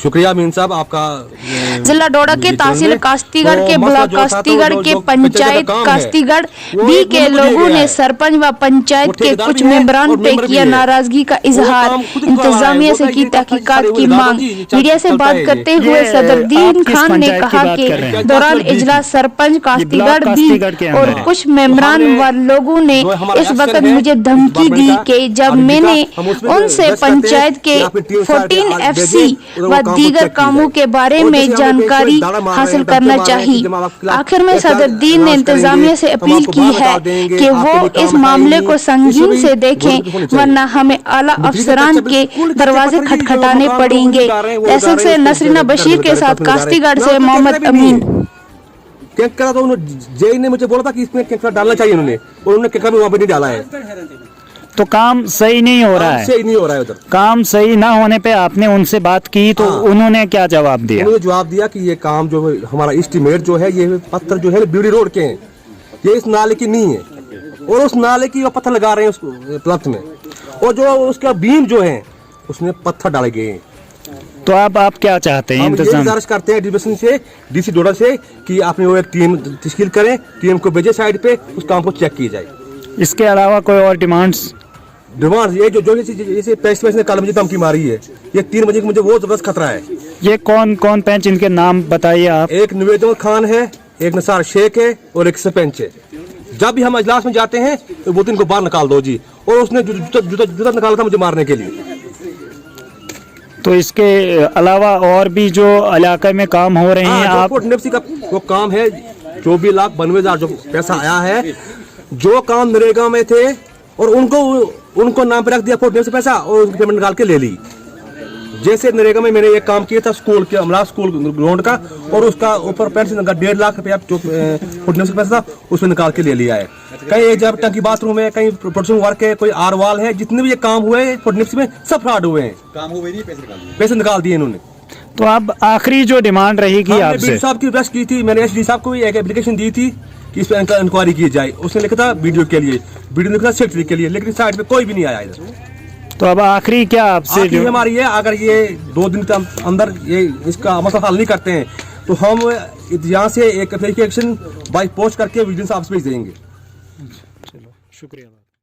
शुक्रिया मीन साहब आपका। जिला डोडा के तहसील कास्तीगढ़ के ब्लॉक कास्तीगढ़ के पंचायत कास्तीगढ़ भी के लोगों ने सरपंच व पंचायत के कुछ मेंबरान पे किया नाराजगी का इजहार, इंतजामिया से की तहकीकात की मांग। मीडिया से बात करते हुए सदरुद्दीन खान ने कहा कि दौरान इजलास सरपंच कास्तीगढ़ भी और कुछ मेंबरान व लोगों ने इस वक्त मुझे धमकी दी कि जब मैंने उनसे पंचायत के 14 FC व दीगर कामों के बारे में जानकारी हासिल करना चाहिए। आखिर में सदरुद्दीन ने इंतजामिया से अपील की है कि वो इस मामले को संगीन से देखें, वरना हमें आला अफसरान के दरवाजे खटखटाने पड़ेंगे। तहसील से नसरीना बशीर के साथ कास्तीगढ़ से मोहम्मद अमीन। करा तो जेई ने मुझे बोला था कि इसमें कैंकरा डालना चाहिए उन्होंने, और उन्होंने कैंकरा भी वहाँ पे नहीं डाला है। तो काम सही नहीं हो रहा है, सही नहीं हो रहा है उधर। काम सही ना होने पे आपने उनसे बात की तो उन्होंने क्या जवाब दिया? उन्होंने जवाब दिया कि ये काम जो है हमारा एस्टीमेट जो है, ये पत्थर जो है बीड़ी रोड के हैं, ये इस नाले की नहीं है, और उस नाले की वो पत्थर लगा रहे हैं उसको प्लथ में, और जो उसका बीम जो है उसमें पत्थर डाले गए हैं। तो अब आप क्या चाहते हैं? गुजारिश करते हैं डिवीजन से, DC डोडा से, कि आपने वो एक टीम तश्कील करें, टीम को भेजे साइड पे, उस काम को चेक की जाए। इसके अलावा कोई और डिमांड्स? ये जो जैसे पैंच ने कल मुझे धमकी मारी है, ये 3 बजे मुझे बहुत जबरदस्त खतरा है। ये कौन कौन पैंच, इनके नाम बताइए आप। एक निवेदन खान है, एक निसार शेख है, और एक सरपंच है। जब भी हम इजलास में जाते हैं तो वो इनको बाहर निकाल दो जी, और उसने जूता निकाला था मुझे मारने के लिए। तो इसके अलावा और भी जो इलाके में काम हो रहे हैं, आप का वो काम है 24,92,000 जो पैसा आया है, जो काम नरेगा में थे, और उनको नाम पे रख दिया फोर्ट से पैसा, और उनकी पेमेंट निकाल के ले ली। जैसे नरेगा में मैंने एक काम किया था स्कूल के अमला स्कूल ग्राउंड का, और उसका ऊपर पेंशन 1.5 लाख रुपया जो फोर्ट से पैसा था उसमें निकाल के ले लिया है। कहीं जब टंकी बाथरूम है, कहीं प्रोडक्शन वर्क है, कोई आर वाल है, जितने भी ये काम हुए फोर्ट में सब फ्रॉड हुए हैं। काम हुए नहीं, पैसे निकाल दिए इन्होंने। तो अब आखिरी जो डिमांड रहेगी आपसे? साहब की रिक्वेस्ट की थी मैंने, SD साहब को एक एप्लीकेशन दी थी कि इस पर इंक्वायरी की जाए। उसने लिखा था वीडियो के लिए, वीडियो लिखा था सेफ्टी के लिए, लेकिन साइड पे कोई भी नहीं आया इधर। तो अब आखिरी क्या आपसे जो हमारी है, अगर ये 2 दिन के अंदर ये इसका मसला हल नहीं करते हैं तो हम यहाँ से एक एप्लीकेशन बाई पोस्ट करके विजिलेंस ऑफिस भेज देंगे। चलो शुक्रिया।